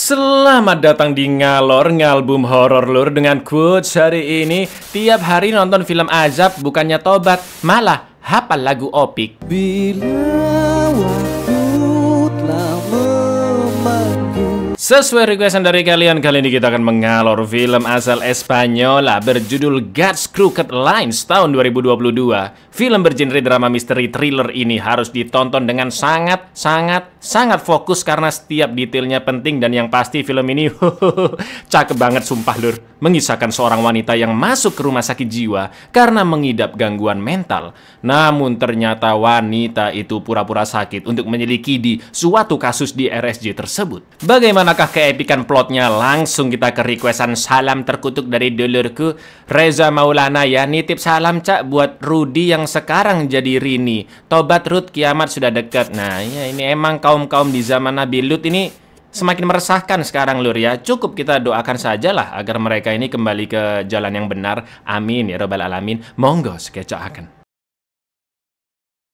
Selamat datang di Ngalor Ngalbum Horor Lur dengan quotes hari ini. Tiap hari nonton film azab bukannya tobat, malah hafal lagu Opik. Bila waktu telah memanggil. Sesuai requestan dari kalian, kali ini kita akan mengalor film asal Espanyola berjudul God's Crooked Lines tahun 2022. Film bergenre drama misteri thriller ini harus ditonton dengan sangat fokus karena setiap detailnya penting, dan yang pasti film ini cakep banget sumpah lur. Mengisahkan seorang wanita yang masuk ke rumah sakit jiwa karena mengidap gangguan mental. Namun ternyata wanita itu pura-pura sakit untuk menyelidiki suatu kasus di RSJ tersebut. Bagaimanakah keepikan plotnya? Langsung kita ke requestan salam terkutuk dari dulurku Reza Maulana ya. Nitip salam cak buat Rudi yang sekarang jadi Rini. Tobat Rud, kiamat sudah dekat. Nah ya, ini emang kaum-kaum di zaman Nabi Lut ini semakin meresahkan sekarang lur ya. Cukup kita doakan sajalah agar mereka ini kembali ke jalan yang benar. Amin ya robbal alamin. Monggo sekecaakan.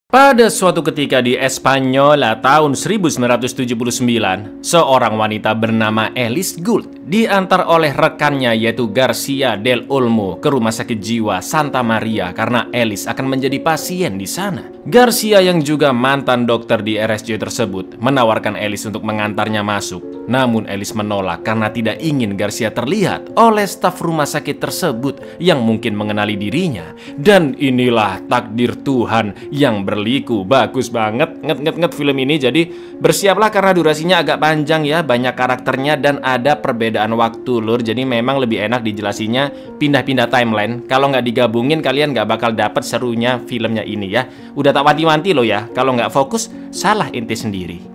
Pada suatu ketika di Espanyola tahun 1979, seorang wanita bernama Alice Gould diantar oleh rekannya yaitu Garcia del Olmo ke rumah sakit jiwa Santa Maria karena Alice akan menjadi pasien di sana. Garcia yang juga mantan dokter di RSJ tersebut menawarkan Alice untuk mengantarnya masuk. Namun Alice menolak karena tidak ingin Garcia terlihat oleh staf rumah sakit tersebut yang mungkin mengenali dirinya. Dan inilah takdir Tuhan yang berliku. Bagus banget, nget film ini. Jadi bersiaplah karena durasinya agak panjang ya, banyak karakternya dan ada perbedaan waktu lur. Jadi memang lebih enak dijelasinnya pindah-pindah timeline. Kalau nggak digabungin kalian nggak bakal dapet serunya filmnya ini ya. Udah tak wanti-wanti loh ya, kalau nggak fokus salah inti sendiri.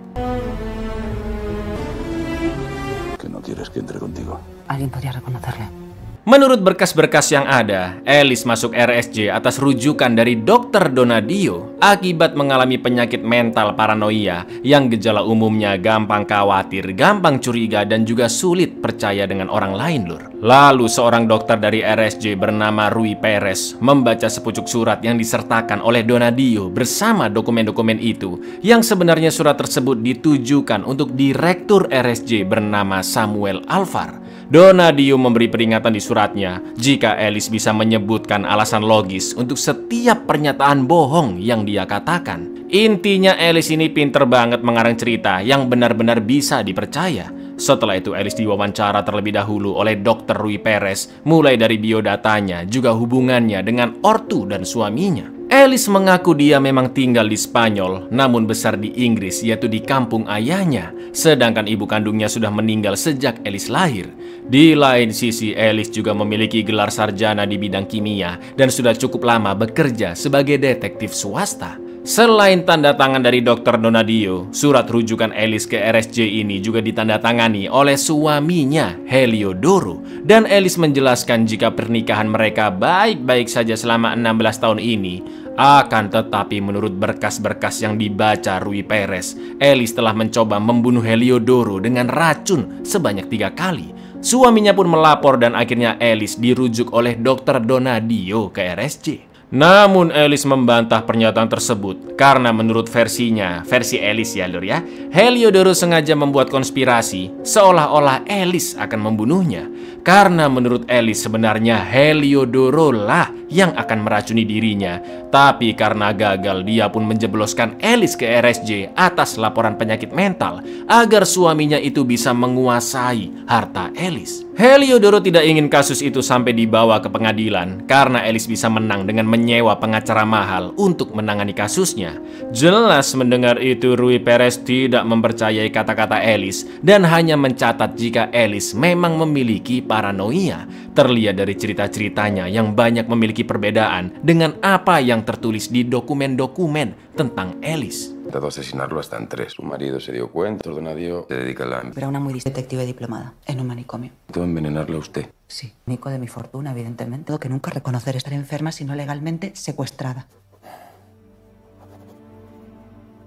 ¿Quieres que entre contigo? Alguien podría reconocerle. Menurut berkas-berkas yang ada, Alice masuk RSJ atas rujukan dari Dr. Donadio akibat mengalami penyakit mental paranoia yang gejala umumnya gampang khawatir, gampang curiga, dan juga sulit percaya dengan orang lain lur. Lalu seorang dokter dari RSJ bernama Rui Perez membaca sepucuk surat yang disertakan oleh Donadio bersama dokumen-dokumen itu, yang sebenarnya surat tersebut ditujukan untuk direktur RSJ bernama Samuel Alvar. Donadio memberi peringatan di suratnya jika Alice bisa menyebutkan alasan logis untuk setiap pernyataan bohong yang dia katakan. Intinya Alice ini pinter banget mengarang cerita yang benar-benar bisa dipercaya. Setelah itu Alice diwawancara terlebih dahulu oleh Dr. Rui Perez, mulai dari biodatanya, juga hubungannya dengan ortu dan suaminya. Alice mengaku dia memang tinggal di Spanyol, namun besar di Inggris, yaitu di kampung ayahnya. Sedangkan ibu kandungnya sudah meninggal sejak Alice lahir. Di lain sisi, Alice juga memiliki gelar sarjana di bidang kimia dan sudah cukup lama bekerja sebagai detektif swasta. Selain tanda tangan dari Dr. Donadio, surat rujukan Alice ke RSJ ini juga ditandatangani oleh suaminya, Heliodoro. Dan Alice menjelaskan jika pernikahan mereka baik-baik saja selama 16 tahun ini. Akan tetapi menurut berkas-berkas yang dibaca Rui Perez, Alice telah mencoba membunuh Heliodoro dengan racun sebanyak 3 kali. Suaminya pun melapor dan akhirnya Alice dirujuk oleh Dr. Donadio ke RSJ. Namun Alice membantah pernyataan tersebut karena menurut versinya, versi Alice ya lur ya, Heliodoro sengaja membuat konspirasi seolah-olah Alice akan membunuhnya. Karena menurut Alice sebenarnya Heliodoro lah yang akan meracuni dirinya. Tapi karena gagal, dia pun menjebloskan Alice ke RSJ atas laporan penyakit mental agar suaminya itu bisa menguasai harta Alice. Heliodoro tidak ingin kasus itu sampai dibawa ke pengadilan karena Alice bisa menang dengan menyewa pengacara mahal untuk menangani kasusnya. Jelas mendengar itu Rui Perez tidak mempercayai kata-kata Alice dan hanya mencatat jika Alice memang memiliki paranoia. Terlihat dari cerita-ceritanya yang banyak memiliki perbedaan dengan apa yang tertulis di dokumen-dokumen tentang Alice. Intentado asesinarlo hasta en 3. Su marido se dio cuenta, Donadio se dedica a la... Era una muy detective diplomada en un manicomio. Intentó envenenarle a usted. Sí, Nico de mi fortuna, evidentemente. Tengo que nunca reconocer estar enferma sino legalmente secuestrada.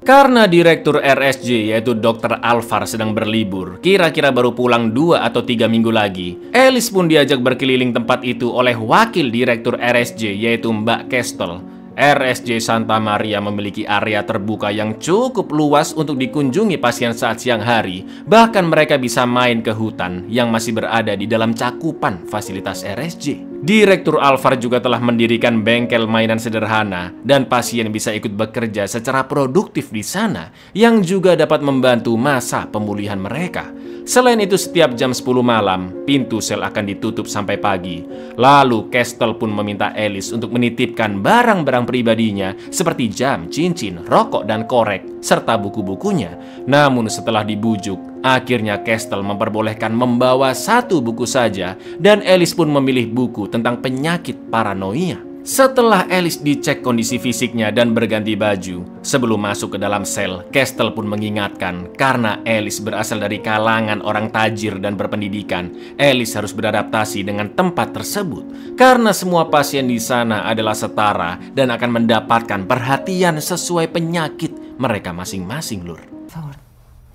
Karena direktur RSJ yaitu Dr. Alvar sedang berlibur, kira-kira baru pulang 2 atau 3 minggu lagi, Alice pun diajak berkeliling tempat itu oleh wakil direktur RSJ yaitu Mbak Kestel. RSJ Santa Maria memiliki area terbuka yang cukup luas untuk dikunjungi pasien saat siang hari. Bahkan mereka bisa main ke hutan yang masih berada di dalam cakupan fasilitas RSJ. Direktur Alvar juga telah mendirikan bengkel mainan sederhana dan pasien bisa ikut bekerja secara produktif di sana yang juga dapat membantu masa pemulihan mereka. Selain itu, setiap jam 10 malam, pintu sel akan ditutup sampai pagi. Lalu, Castle pun meminta Alice untuk menitipkan barang-barang pribadinya seperti jam, cincin, rokok, dan korek, serta buku-bukunya. Namun setelah dibujuk, akhirnya Castle memperbolehkan membawa 1 buku saja dan Alice pun memilih buku tentang penyakit paranoia. Setelah Alice dicek kondisi fisiknya dan berganti baju, sebelum masuk ke dalam sel, Castle pun mengingatkan karena Alice berasal dari kalangan orang tajir dan berpendidikan, Alice harus beradaptasi dengan tempat tersebut karena semua pasien di sana adalah setara dan akan mendapatkan perhatian sesuai penyakit mereka masing-masing, Lur. Por favor,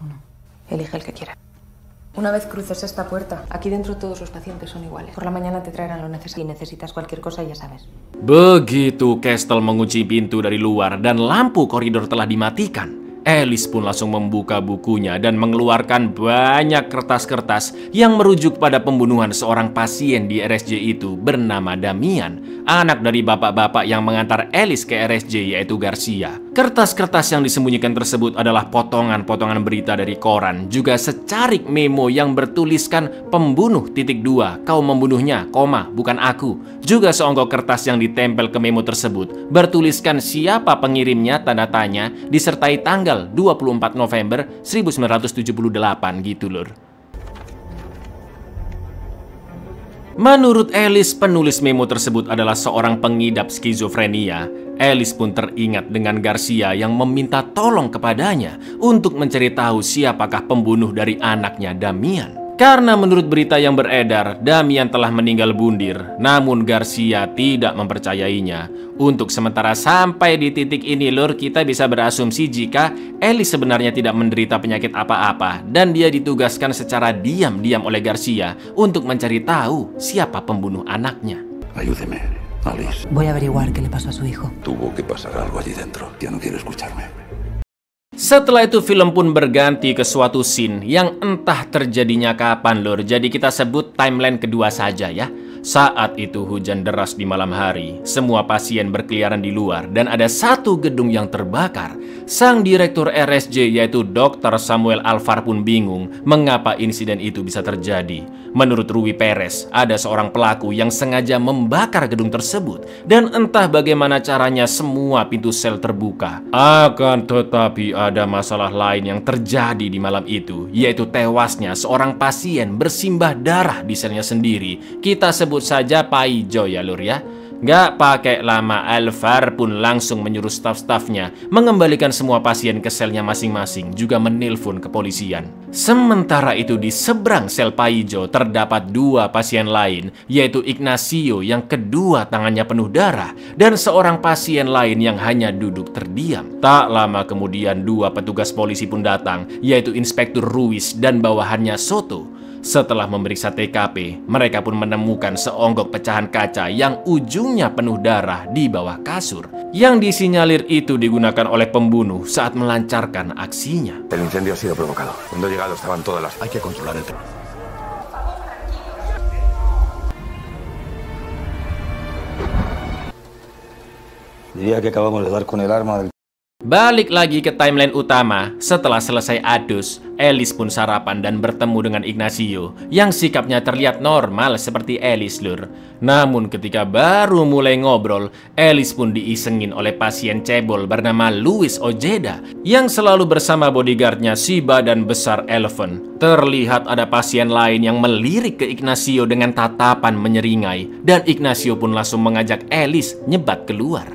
uno. Elige el que quieras. Una vez cruces esta puerta, aquí dentro todos los pacientes son iguales. Por la mañana te traerán lo necesario. Si necesitas cualquier cosa, ya sabes. Begitu Castle mengunci pintu dari luar dan lampu koridor telah dimatikan, Alice pun langsung membuka bukunya dan mengeluarkan banyak kertas-kertas yang merujuk pada pembunuhan seorang pasien di RSJ itu bernama Damian, anak dari bapak-bapak yang mengantar Alice ke RSJ yaitu Garcia. Kertas-kertas yang disembunyikan tersebut adalah potongan-potongan berita dari koran, juga secarik memo yang bertuliskan pembunuh .2, kau membunuhnya, bukan aku. Juga seonggok kertas yang ditempel ke memo tersebut bertuliskan siapa pengirimnya, tanda tanya, disertai tanggal 24 November 1978 gitu, Lur. Menurut Alice, penulis memo tersebut adalah seorang pengidap skizofrenia. Alice pun teringat dengan Garcia yang meminta tolong kepadanya untuk mencari tahu siapakah pembunuh dari anaknya Damian. Karena menurut berita yang beredar, Damian telah meninggal bundir, namun Garcia tidak mempercayainya. Untuk sementara sampai di titik ini, Lur, kita bisa berasumsi jika Alice sebenarnya tidak menderita penyakit apa-apa dan dia ditugaskan secara diam-diam oleh Garcia untuk mencari tahu siapa pembunuh anaknya. Ayúdeme, Alice. Voy a averiguar qué le pasó a su hijo. Tuvo que pasar algo allí dentro. Ya no quiere escucharme. Setelah itu film pun berganti ke suatu scene yang entah terjadinya kapan, Lur. Jadi kita sebut timeline kedua saja ya. Saat itu hujan deras di malam hari. Semua pasien berkeliaran di luar dan ada satu gedung yang terbakar. Sang direktur RSJ yaitu Dr. Samuel Alvar pun bingung mengapa insiden itu bisa terjadi. Menurut Rui Perez, ada seorang pelaku yang sengaja membakar gedung tersebut dan entah bagaimana caranya semua pintu sel terbuka. Akan tetapi ada masalah lain yang terjadi di malam itu, yaitu tewasnya seorang pasien bersimbah darah di selnya sendiri. Kita sebut saja Paijo ya, Lur ya. Gak pakai lama, Alvar pun langsung menyuruh staf-stafnya mengembalikan semua pasien ke selnya masing-masing, juga menelpon kepolisian. Sementara itu di seberang sel Paijo terdapat 2 pasien lain, yaitu Ignacio yang kedua tangannya penuh darah dan seorang pasien lain yang hanya duduk terdiam. Tak lama kemudian 2 petugas polisi pun datang, yaitu Inspektur Ruiz dan bawahannya Soto. Setelah memeriksa TKP, mereka pun menemukan seonggok pecahan kaca yang ujungnya penuh darah di bawah kasur. Yang disinyalir itu digunakan oleh pembunuh saat melancarkan aksinya. El incendio ha sido provocado. Cuando he llegado estaban todas las... Hay que controlar el tema. Diría que acabamos de dar con el arma del... Balik lagi ke timeline utama. Setelah selesai adus, Alice pun sarapan dan bertemu dengan Ignacio yang sikapnya terlihat normal seperti Alice, Lur. Namun ketika baru mulai ngobrol, Alice pun diisengin oleh pasien cebol bernama Luis Ojeda yang selalu bersama bodyguardnya si badan besar Elephant. Terlihat ada pasien lain yang melirik ke Ignacio dengan tatapan menyeringai dan Ignacio pun langsung mengajak Alice nyebat keluar.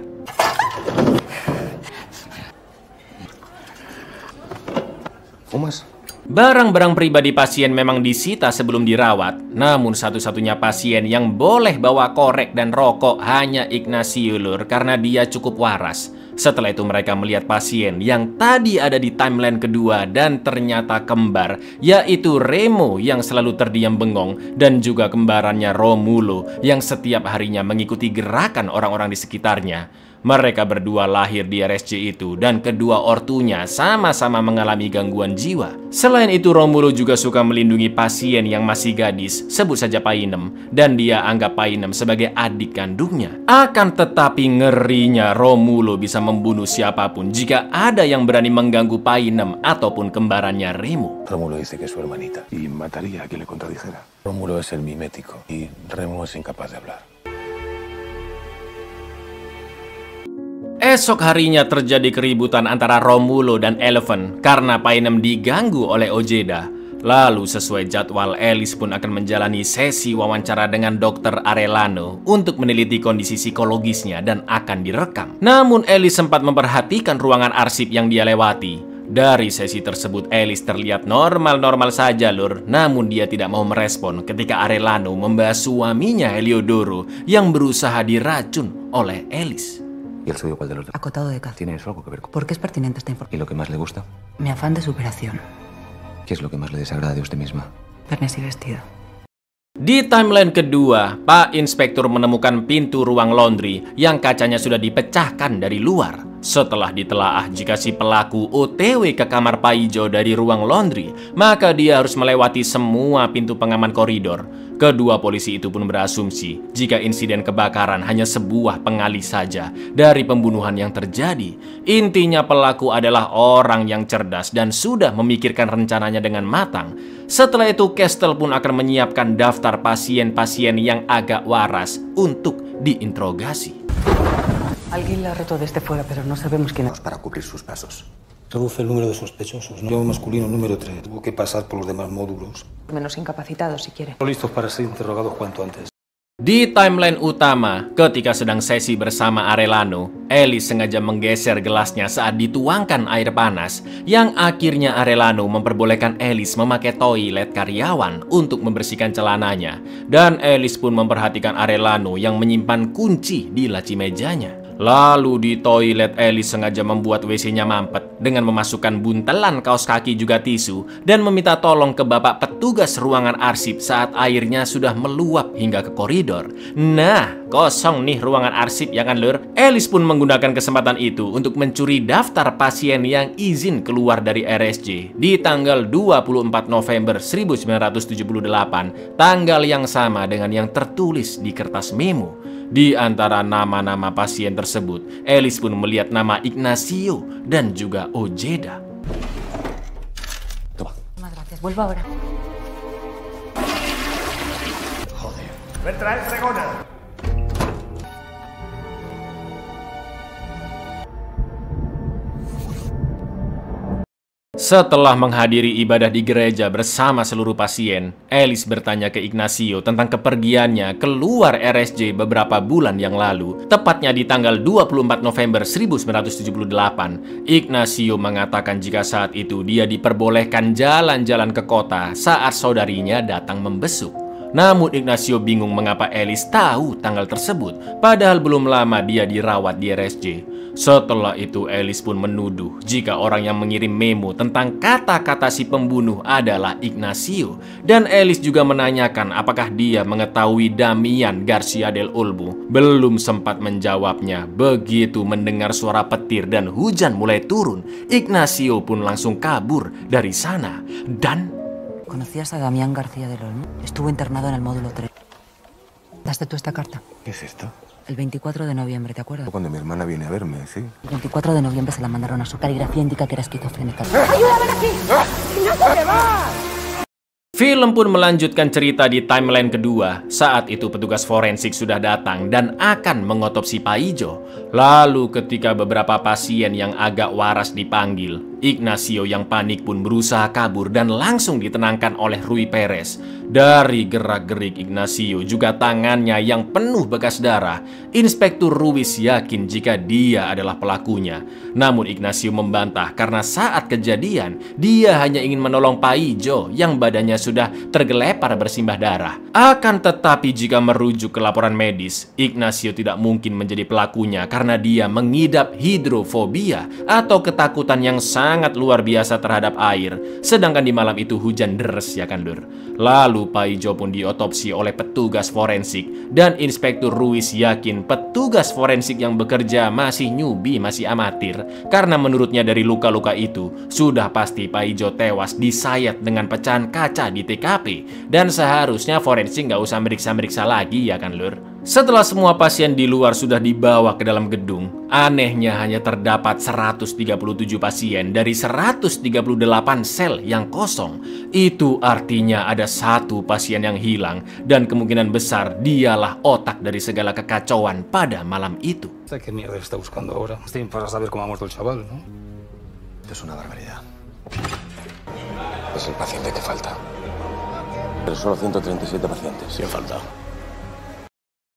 ¿Fumas? Barang-barang pribadi pasien memang disita sebelum dirawat. Namun satu-satunya pasien yang boleh bawa korek dan rokok hanya Ignacio, Lur, karena dia cukup waras. Setelah itu mereka melihat pasien yang tadi ada di timeline kedua dan ternyata kembar, yaitu Remo yang selalu terdiam bengong dan juga kembarannya Romulo yang setiap harinya mengikuti gerakan orang-orang di sekitarnya. Mereka berdua lahir di RSJ itu dan kedua ortunya sama-sama mengalami gangguan jiwa. Selain itu, Romulo juga suka melindungi pasien yang masih gadis, sebut saja Painem, dan dia anggap Painem sebagai adik kandungnya. Akan tetapi ngerinya Romulo bisa membunuh siapapun jika ada yang berani mengganggu Painem ataupun kembarannya Remo. Rómulo dice que es su hermanita y mataría a quien le contradijera. Rómulo es el mimético y Remo es incapaz de hablar. Esok harinya terjadi keributan antara Romulo dan Eleven karena Painem diganggu oleh Ojeda. Lalu sesuai jadwal, Alice pun akan menjalani sesi wawancara dengan Dr. Arellano untuk meneliti kondisi psikologisnya dan akan direkam. Namun Alice sempat memperhatikan ruangan arsip yang dia lewati. Dari sesi tersebut Alice terlihat normal-normal saja lur, namun dia tidak mau merespon ketika Arellano membahas suaminya Heliodoro yang berusaha diracun oleh Alice. ¿Y el suyo cuál de los dos? Acotado de caza. ¿Tiene eso algo que ver con...? ¿Por qué es pertinente esta ¿Y información? lo que más le gusta? Mi afán de superación. ¿Qué es lo que más le desagrada de usted misma? Verme así vestido. Di timeline kedua, Pak Inspektur menemukan pintu ruang laundry yang kacanya sudah dipecahkan dari luar. Setelah ditelaah jika si pelaku OTW ke kamar Pak Ijo dari ruang laundry, maka dia harus melewati semua pintu pengaman koridor. Kedua polisi itu pun berasumsi jika insiden kebakaran hanya sebuah pengalih saja dari pembunuhan yang terjadi. Intinya pelaku adalah orang yang cerdas dan sudah memikirkan rencananya dengan matang. Setelah itu Castle pun akan menyiapkan daftar pasien-pasien yang agak waras untuk diinterogasi. Alguien la retó desde fuera, pero no sabemos quién es. Para cubrir sus pasos. Reduce el número de sospechosos. Yo masculino número 3. Tuvo que pasar por los demás módulos. Menos incapacitados, si quiere. Listos para ser interrogados cuanto antes. Di timeline utama, ketika sedang sesi bersama Arellano, Alice sengaja menggeser gelasnya saat dituangkan air panas, yang akhirnya Arellano memperbolehkan Alice memakai toilet karyawan untuk membersihkan celananya. Dan Alice pun memperhatikan Arellano yang menyimpan kunci di laci mejanya. Lalu di toilet, Alice sengaja membuat WC-nya mampet dengan memasukkan buntelan kaos kaki juga tisu dan meminta tolong ke bapak petugas ruangan arsip saat airnya sudah meluap hingga ke koridor. Nah, kosong nih ruangan arsip ya kan lur? Alice pun menggunakan kesempatan itu untuk mencuri daftar pasien yang izin keluar dari RSJ di tanggal 24 November 1978, tanggal yang sama dengan yang tertulis di kertas memo. Di antara nama-nama pasien tersebut, Alice pun melihat nama Ignacio dan juga Ojeda. Toma. Gracias, vuelvo ahora. Setelah menghadiri ibadah di gereja bersama seluruh pasien, Alice bertanya ke Ignacio tentang kepergiannya keluar RSJ beberapa bulan yang lalu, tepatnya di tanggal 24 November 1978. Ignacio mengatakan jika saat itu dia diperbolehkan jalan-jalan ke kota saat saudarinya datang membesuk. Namun Ignacio bingung mengapa Alice tahu tanggal tersebut, padahal belum lama dia dirawat di RSJ. Setelah itu Alice pun menuduh jika orang yang mengirim memo tentang kata-kata si pembunuh adalah Ignacio. Dan Alice juga menanyakan apakah dia mengetahui Damian Garcia del Olmo. Belum sempat menjawabnya, begitu mendengar suara petir dan hujan mulai turun, Ignacio pun langsung kabur dari sana. Dan ¿Conocías a Damián García del Olmo? Estuvo internado en el módulo 3. ¿Daste tú esta carta? ¿Qué es esto? El 24 de noviembre, ¿te acuerdas? Cuando mi hermana viene a verme, sí. El 24 de noviembre se la mandaron a su caligrafía, indica que era esquizofrénica. film pun melanjutkan cerita di timeline kedua. Saat itu petugas forensik sudah datang dan akan mengotopsi Pak Ijo. Lalu ketika beberapa pasien yang agak waras dipanggil, Ignacio yang panik pun berusaha kabur dan langsung ditenangkan oleh Rui Perez. Dari gerak-gerik Ignacio juga tangannya yang penuh bekas darah, Inspektur Ruiz yakin jika dia adalah pelakunya. Namun Ignacio membantah karena saat kejadian dia hanya ingin menolong Pak Ijo yang badannya sudah tergelepar bersimbah darah. Akan tetapi jika merujuk ke laporan medis, Ignacio tidak mungkin menjadi pelakunya karena karena dia mengidap hidrofobia atau ketakutan yang sangat luar biasa terhadap air. Sedangkan di malam itu hujan deres ya kan lur. Lalu Paijo pun diotopsi oleh petugas forensik dan Inspektur Ruiz yakin petugas forensik yang bekerja masih newbie, masih amatir. Karena menurutnya dari luka-luka itu sudah pasti Paijo tewas disayat dengan pecahan kaca di TKP. Dan seharusnya forensik nggak usah meriksa-meriksa lagi ya kan lur. Setelah semua pasien di luar sudah dibawa ke dalam gedung, anehnya hanya terdapat 137 pasien dari 138 sel yang kosong. Itu artinya ada satu pasien yang hilang dan kemungkinan besar dialah otak dari segala kekacauan pada malam itu. ¿Qué mierda está buscando ahora? Para saber cómo ha muerto el chaval, ¿no? Es una barbaridad. Es el paciente que falta. Pero solo 137 pacientes. Sin falta.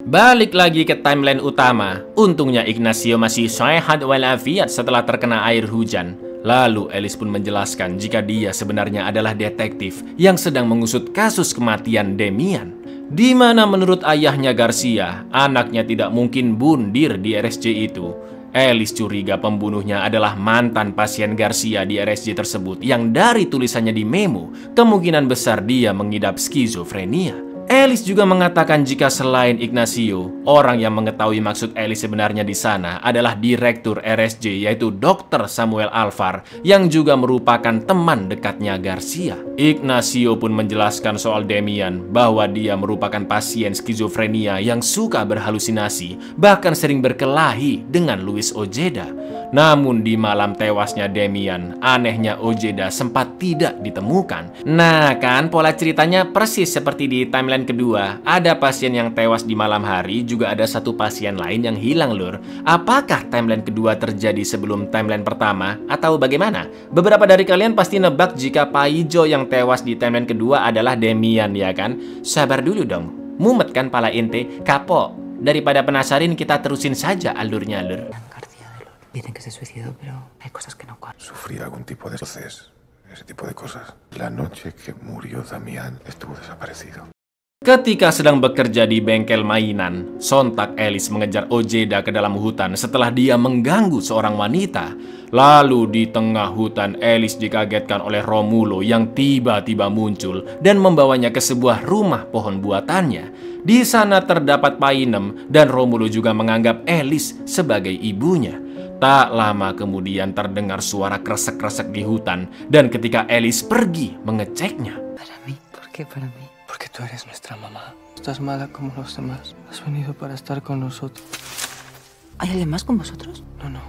Balik lagi ke timeline utama. Untungnya Ignacio masih sehat walafiat setelah terkena air hujan. Lalu Alice pun menjelaskan jika dia sebenarnya adalah detektif yang sedang mengusut kasus kematian Demian. Di mana menurut ayahnya Garcia, anaknya tidak mungkin bundir di RSJ itu. Alice curiga pembunuhnya adalah mantan pasien Garcia di RSJ tersebut yang dari tulisannya di memo, kemungkinan besar dia mengidap skizofrenia. Alice juga mengatakan jika selain Ignacio, orang yang mengetahui maksud Alice sebenarnya di sana adalah direktur RSJ yaitu Dr. Samuel Alvar yang juga merupakan teman dekatnya Garcia. Ignacio pun menjelaskan soal Demian bahwa dia merupakan pasien skizofrenia yang suka berhalusinasi, bahkan sering berkelahi dengan Luis Ojeda. Namun di malam tewasnya Demian, anehnya Ojeda sempat tidak ditemukan. Nah kan pola ceritanya persis seperti di timeline kedua. Ada pasien yang tewas di malam hari, juga ada satu pasien lain yang hilang lur. Apakah timeline kedua terjadi sebelum timeline pertama atau bagaimana? Beberapa dari kalian pasti nebak jika Paijo yang tewas di timeline kedua adalah Demian ya kan? Sabar dulu dong, mumet kan pala ente, kapok. Daripada penasarin kita terusin saja alurnya lur. Dicen que se suicidó, pero hay cosas que no cuadran. Sufría algún tipo de proceso, ese tipo de cosas. La noche que murió Damián estuvo desaparecido. Ketika sedang bekerja di bengkel mainan, sontak Alice mengejar Ojeda ke dalam hutan setelah dia mengganggu seorang wanita. Lalu di tengah hutan, Alice dikagetkan oleh Romulo yang tiba-tiba muncul dan membawanya ke sebuah rumah pohon buatannya. Di sana terdapat Painem dan Romulo juga menganggap Alice sebagai ibunya. Tak lama kemudian terdengar suara kresek-kresek di hutan dan ketika Alice pergi mengeceknya. Para mí, ¿por qué para mí? Porque tú eres nuestra mamá. Estás mala como los demás. Has venido para estar con nosotros. ¿Hay alguien más con vosotros? No.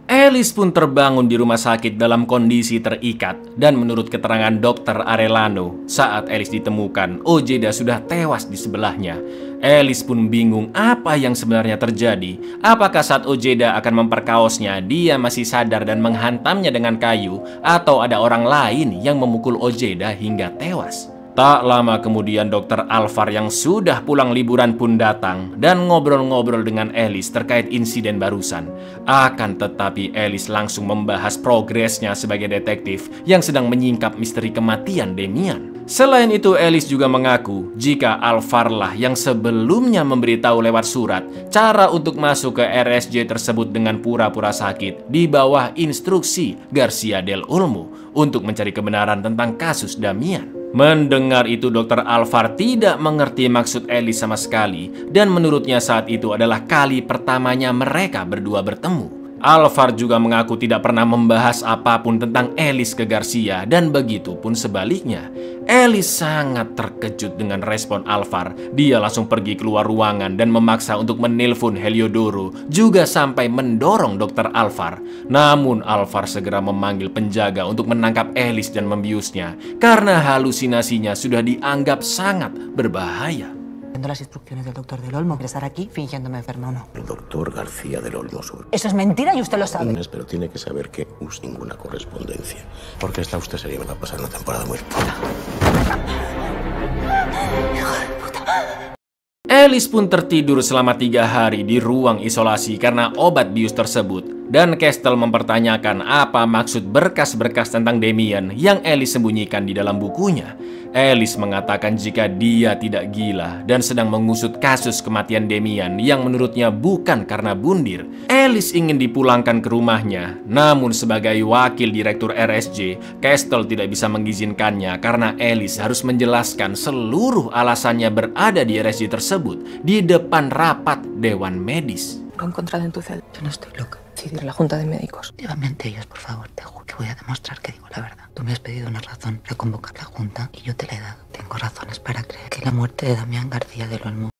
Alice pun terbangun di rumah sakit dalam kondisi terikat dan menurut keterangan Dr. Arellano, saat Alice ditemukan, Ojeda sudah tewas di sebelahnya. Alice pun bingung apa yang sebenarnya terjadi. Apakah saat Ojeda akan memperkaosnya, dia masih sadar dan menghantamnya dengan kayu, atau ada orang lain yang memukul Ojeda hingga tewas? Tak lama kemudian Dr. Alvar yang sudah pulang liburan pun datang dan ngobrol-ngobrol dengan Alice terkait insiden barusan. Akan tetapi Alice langsung membahas progresnya sebagai detektif yang sedang menyingkap misteri kematian Demian. Selain itu Alice juga mengaku jika Alvar lah yang sebelumnya memberitahu lewat surat cara untuk masuk ke RSJ tersebut dengan pura-pura sakit di bawah instruksi Garcia del Olmo untuk mencari kebenaran tentang kasus Damian. Mendengar itu Dr. Alvar tidak mengerti maksud Alice sama sekali dan menurutnya saat itu adalah kali pertamanya mereka berdua bertemu. Alvar juga mengaku tidak pernah membahas apapun tentang Alice ke Garcia dan begitu pun sebaliknya. Alice sangat terkejut dengan respon Alvar. Dia langsung pergi keluar ruangan dan memaksa untuk menelpon Heliodoro, juga sampai mendorong Dr. Alvar. Namun Alvar segera memanggil penjaga untuk menangkap Alice dan membiusnya karena halusinasinya sudah dianggap sangat berbahaya. Las instrucciones del doctor del Olmo, ingresar aquí fingiéndome enferma o no. El doctor García del Olmo sobre... Eso es mentira y usted lo sabe. Pero tiene que saber que no es ninguna correspondencia. Porque esta usted sería va a pasar una temporada muy puta. Hijo de puta. Alice pun tertidur selama 3 hari di ruang isolasi karena obat bius tersebut. dan Castell mempertanyakan apa maksud berkas-berkas tentang Damien yang Alice sembunyikan di dalam bukunya. Alice mengatakan jika dia tidak gila dan sedang mengusut kasus kematian Damien yang menurutnya bukan karena bundir. Alice ingin dipulangkan ke rumahnya, namun sebagai wakil direktur RSJ, Castell tidak bisa mengizinkannya karena Alice harus menjelaskan seluruh alasannya berada di RSJ tersebut di depan rapat Dewan Medis. Lo he encontrado en tu celda. Yo no estoy loca. Decidir la junta de médicos. Llévame ante ellos, por favor. Te juro que voy a demostrar que digo la verdad. Tú me has pedido una razón para convocar la junta y yo te la he dado. Tengo razones para creer que la muerte de Damián García del Olmo.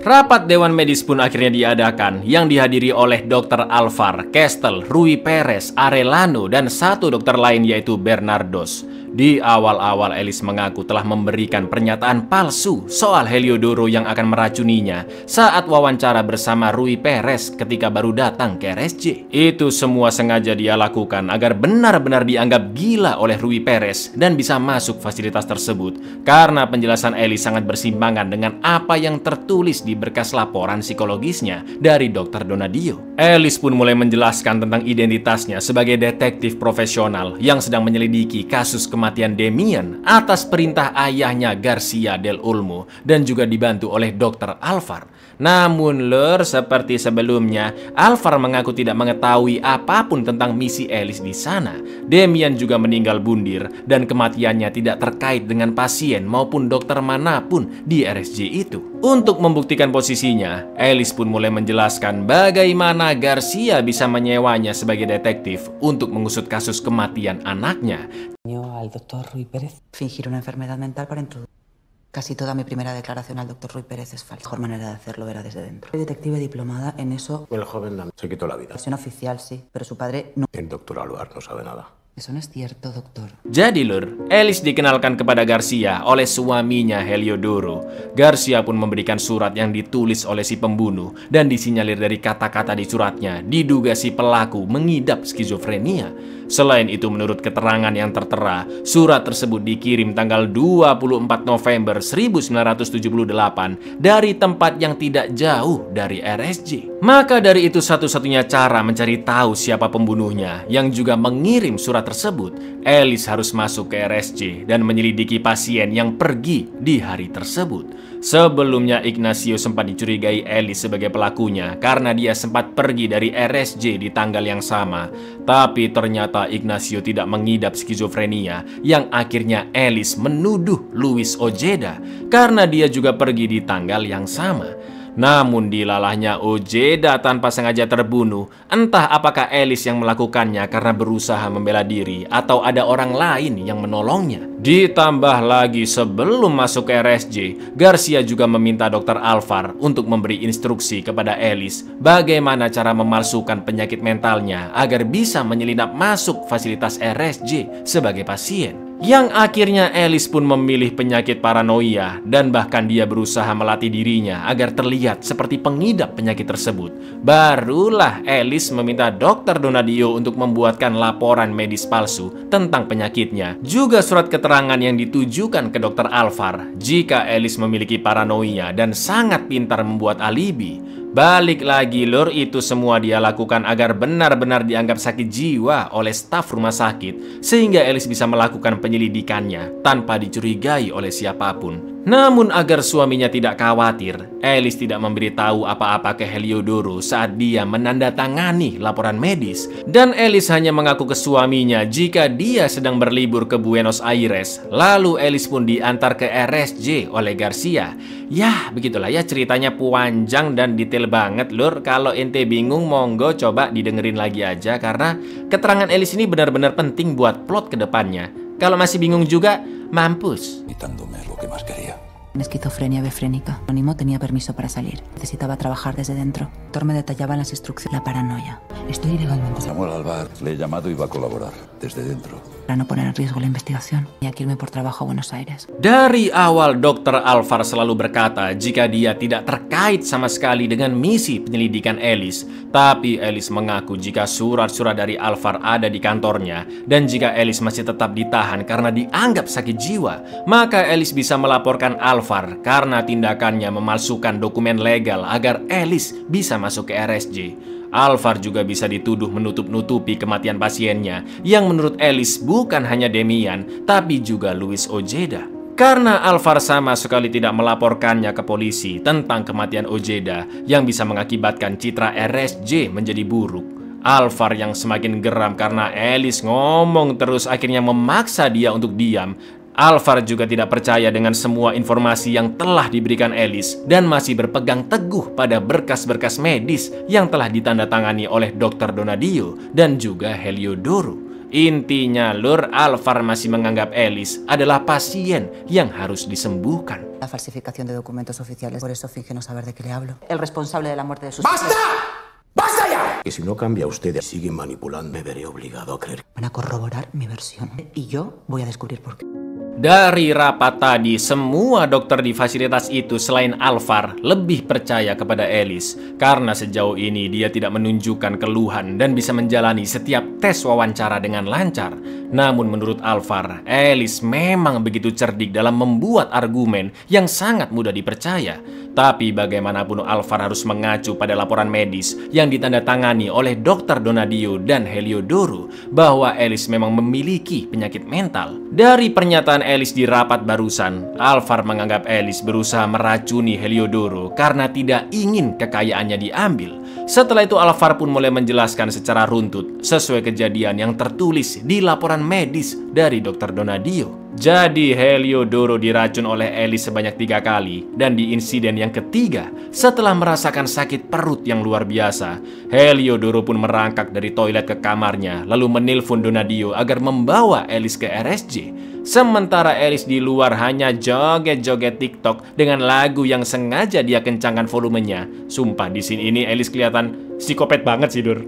Rapat Dewan Medis pun akhirnya diadakan yang dihadiri oleh Dr. Alvar, Castell, Rui Perez, Arellano, dan satu dokter lain yaitu Bernardos. Di awal-awal Alice mengaku telah memberikan pernyataan palsu soal Heliodoro yang akan meracuninya saat wawancara bersama Rui Perez ketika baru datang ke RSJ. Itu semua sengaja dia lakukan agar benar-benar dianggap gila oleh Rui Perez dan bisa masuk fasilitas tersebut karena penjelasan Alice sangat bersimpangan dengan apa yang tertulis di berkas laporan psikologisnya dari Dr. Donadio. Alice pun mulai menjelaskan tentang identitasnya sebagai detektif profesional yang sedang menyelidiki kasus kematian Damien atas perintah ayahnya Garcia del Olmo dan juga dibantu oleh Dr. Alvar. Namun lur, seperti sebelumnya, Alvar mengaku tidak mengetahui apapun tentang misi Alice di sana. Damien juga meninggal bundir dan kematiannya tidak terkait dengan pasien maupun dokter manapun di RSJ itu. Untuk membuktikan posisinya, Alice pun mulai menjelaskan bagaimana Garcia bisa menyewanya sebagai detektif untuk mengusut kasus kematian anaknya. Al doctor Rui Pérez fingir una enfermedad mental para introducir. Casi toda mi primera declaración al doctor Rui Pérez es falsa. La mejor manera de hacerlo era desde dentro. Soy detective diplomada en eso. El joven se quitó la vida. Versión oficial, sí, pero su padre no. El doctor Alvar no sabe nada. Eso no es cierto, doctor. Jadi lur, Alice dikenalkan kepada Garcia oleh suaminya Heliodoro. Garcia pun memberikan surat yang ditulis oleh si pembunuh dan disinyalir dari kata-kata di suratnya diduga si pelaku mengidap skizofrenia. Selain itu, menurut keterangan yang tertera, surat tersebut dikirim tanggal 24 November 1978 dari tempat yang tidak jauh dari RSJ. Maka dari itu satu-satunya cara mencari tahu siapa pembunuhnya yang juga mengirim surat tersebut, Alice harus masuk ke RSJ dan menyelidiki pasien yang pergi di hari tersebut. Sebelumnya Ignacio sempat dicurigai Alice sebagai pelakunya karena dia sempat pergi dari RSJ di tanggal yang sama. Tapi ternyata Ignacio tidak mengidap skizofrenia yang akhirnya Alice menuduh Luis Ojeda karena dia juga pergi di tanggal yang sama. Namun dilalahnya Ojeda tanpa sengaja terbunuh. Entah apakah Alice yang melakukannya karena berusaha membela diri atau ada orang lain yang menolongnya. Ditambah lagi sebelum masuk ke RSJ, Garcia juga meminta Dr. Alvar untuk memberi instruksi kepada Alice bagaimana cara memalsukan penyakit mentalnya agar bisa menyelinap masuk fasilitas RSJ sebagai pasien. Yang akhirnya Alice pun memilih penyakit paranoia dan bahkan dia berusaha melatih dirinya agar terlihat seperti pengidap penyakit tersebut. Barulah Alice meminta Dr. Donadio untuk membuatkan laporan medis palsu tentang penyakitnya. Juga surat keterangan yang ditujukan ke Dr. Alvar jika Alice memiliki paranoia dan sangat pintar membuat alibi. Balik lagi lur, itu semua dia lakukan agar benar-benar dianggap sakit jiwa oleh staf rumah sakit sehingga Alice bisa melakukan penyelidikannya tanpa dicurigai oleh siapapun. Namun agar suaminya tidak khawatir, Alice tidak memberitahu apa-apa ke Heliodoro saat dia menandatangani laporan medis. Dan Alice hanya mengaku ke suaminya jika dia sedang berlibur ke Buenos Aires. Lalu Alice pun diantar ke RSJ oleh Garcia. Yah, begitulah ya ceritanya, panjang dan detail banget lur. Kalau ente bingung monggo coba didengerin lagi aja karena keterangan Alice ini benar-benar penting buat plot ke depannya. Kalau masih bingung juga, mampus. Quitándome lo que más quería. Esquizofrenia befrénica. Anónimo tenía permiso para salir. Necesitaba trabajar desde dentro. El doctor me detallaba las instrucciones. La paranoia. Estoy ilegalmente. Samuel Alvar, le he llamado y va a colaborar desde dentro. Para no poner en riesgo la investigación. Y aquí irme por trabajo a Buenos Aires. Dari awal Dr. Alvar selalu berkata jika dia tidak terkait sama sekali dengan misi penyelidikan Alice. Tapi Alice mengaku jika surat-surat dari Alvar ada di kantornya dan jika Alice masih tetap ditahan karena dianggap sakit jiwa, maka Alice bisa melaporkan Alvar karena tindakannya memalsukan dokumen legal agar Alice bisa masuk ke RSJ. Alvar juga bisa dituduh menutup-nutupi kematian pasiennya yang menurut Alice bukan hanya Demian, tapi juga Luis Ojeda. Karena Alvar sama sekali tidak melaporkannya ke polisi tentang kematian Ojeda yang bisa mengakibatkan citra RSJ menjadi buruk. Alvar yang semakin geram karena Alice ngomong terus akhirnya memaksa dia untuk diam. Alvar juga tidak percaya dengan semua informasi yang telah diberikan Alice dan masih berpegang teguh pada berkas-berkas medis yang telah ditandatangani oleh Dr. Donadio dan juga Heliodoro. Intinya, Lur, Alvar masih menganggap Alice adalah pasien yang harus disembuhkan. La falsificación de documentos oficiales, por eso finge no saber de qué le hablo. El responsable de la muerte de sus... ¡Basta! ¡Basta ya! Que si no cambia usted y sigue manipulando, me veré obligado a creer. Van a corroborar mi versión y yo voy a descubrir por qué. Dari rapat tadi, semua dokter di fasilitas itu selain Alvar lebih percaya kepada Alice karena sejauh ini dia tidak menunjukkan keluhan dan bisa menjalani setiap tes wawancara dengan lancar. Namun menurut Alvar, Alice memang begitu cerdik dalam membuat argumen yang sangat mudah dipercaya. Tapi bagaimanapun Alvar harus mengacu pada laporan medis yang ditandatangani oleh Dr. Donadio dan Heliodoro bahwa Alice memang memiliki penyakit mental. Dari pernyataan Alice di rapat barusan, Alvar menganggap Alice berusaha meracuni Heliodoro karena tidak ingin kekayaannya diambil. Setelah itu Alvar pun mulai menjelaskan secara runtut sesuai kejadian yang tertulis di laporan medis dari Dr. Donadio. Jadi Heliodoro diracun oleh Alice sebanyak 3 kali dan di insiden yang ketiga, setelah merasakan sakit perut yang luar biasa, Heliodoro pun merangkak dari toilet ke kamarnya lalu menelpon Donadio agar membawa Alice ke RSJ. Sementara Alice di luar hanya joget-joget TikTok dengan lagu yang sengaja dia kencangkan volumenya. Sumpah di sini ini Alice kelihatan psikopat banget sih, Dur.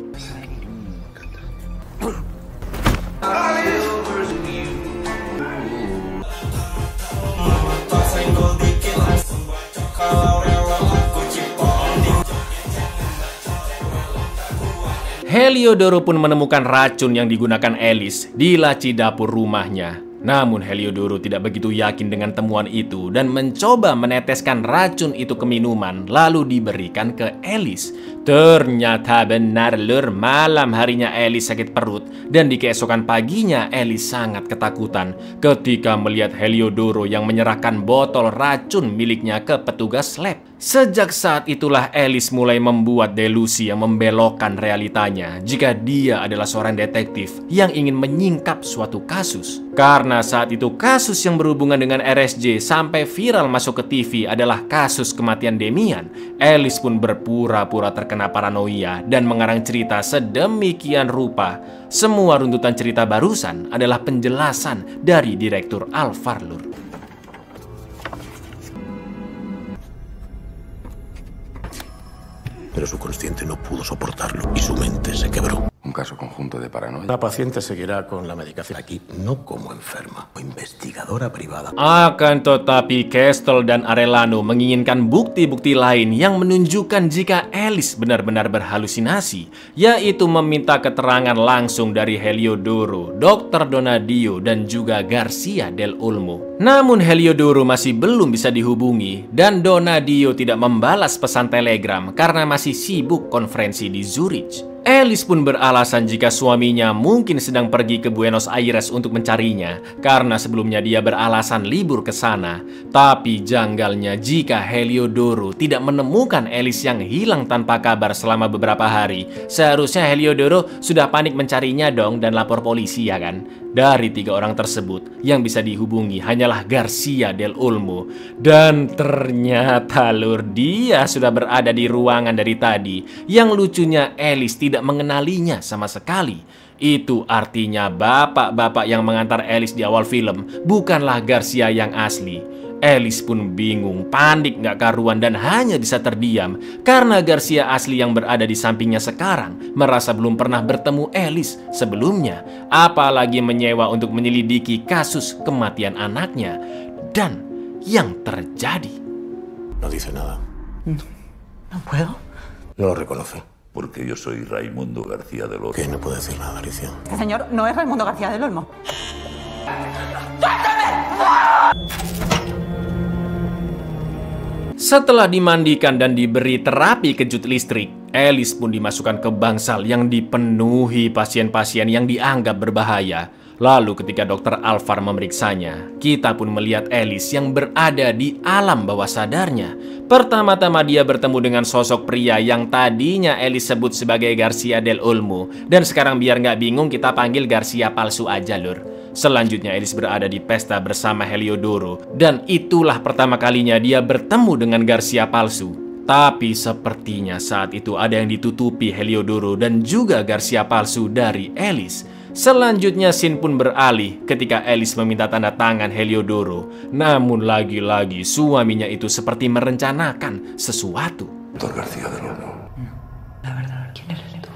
Heliodoro pun menemukan racun yang digunakan Alice di laci dapur rumahnya. Namun Heliodoro tidak begitu yakin dengan temuan itu dan mencoba meneteskan racun itu ke minuman lalu diberikan ke Alice. Ternyata benar, Lur, malam harinya Alice sakit perut dan di keesokan paginya Alice sangat ketakutan ketika melihat Heliodoro yang menyerahkan botol racun miliknya ke petugas lab. Sejak saat itulah Alice mulai membuat delusi yang membelokkan realitanya jika dia adalah seorang detektif yang ingin menyingkap suatu kasus. Karena saat itu kasus yang berhubungan dengan RSJ sampai viral masuk ke TV adalah kasus kematian Demian, Alice pun berpura-pura terkena paranoia dan mengarang cerita sedemikian rupa. Semua runtutan cerita barusan adalah penjelasan dari Direktur Alvar, Lur. Pero su consciente no pudo soportarlo y su mente se quebró. Un caso conjunto de paranoia. La paciente seguirá con la medicación aquí, no como enferma o investigadora privada. Akan tetapi Castle dan Arellano menginginkan bukti-bukti lain yang menunjukkan jika Alice benar-benar berhalusinasi, yaitu meminta keterangan langsung dari Heliodoro, Dr. Donadio, dan juga Garcia del Olmo. Namun Heliodoro masih belum bisa dihubungi dan Donadio tidak membalas pesan telegram karena masih sibuk konferensi di Zurich. Alice pun beralasan jika suaminya mungkin sedang pergi ke Buenos Aires untuk mencarinya karena sebelumnya dia beralasan libur ke sana. Tapi janggalnya jika Heliodoro tidak menemukan Alice yang hilang tanpa kabar selama beberapa hari, seharusnya Heliodoro sudah panik mencarinya dong dan lapor polisi, ya kan? Dari 3 orang tersebut yang bisa dihubungi hanyalah Garcia del Olmo. Dan ternyata, Lur, dia sudah berada di ruangan dari tadi. Yang lucunya Alice tidak mengenalinya sama sekali. Itu artinya bapak-bapak yang mengantar Alice di awal film bukanlah Garcia yang asli. Alice pun bingung, panik gak karuan dan hanya bisa terdiam karena Garcia asli yang berada di sampingnya sekarang merasa belum pernah bertemu Alice sebelumnya, apalagi menyewa untuk menyelidiki kasus kematian anaknya. Dan yang terjadi, No dice nada. No puedo. No lo reconoce. Porque yo soy Raimundo García del Olmo. Que no puede decir nada, Alicia. Este señor no es Raimundo García del Olmo. Setelah dimandikan dan diberi terapi kejut listrik, Alice pun dimasukkan ke bangsal yang dipenuhi pasien-pasien yang dianggap berbahaya. Lalu ketika Dr. Alvar memeriksanya, kita pun melihat Alice yang berada di alam bawah sadarnya. Pertama-tama dia bertemu dengan sosok pria yang tadinya Alice sebut sebagai Garcia del Olmo. Dan sekarang biar nggak bingung kita panggil Garcia palsu aja lur. Selanjutnya Alice berada di pesta bersama Heliodoro. Dan itulah pertama kalinya dia bertemu dengan Garcia palsu. Tapi sepertinya saat itu ada yang ditutupi Heliodoro dan juga Garcia palsu dari Alice. Selanjutnya scene pun beralih ketika Alice meminta tanda tangan Heliodoro. Namun lagi-lagi suaminya itu seperti merencanakan sesuatu. Dr. García del Olmo. La verdad, ¿quién eres tú?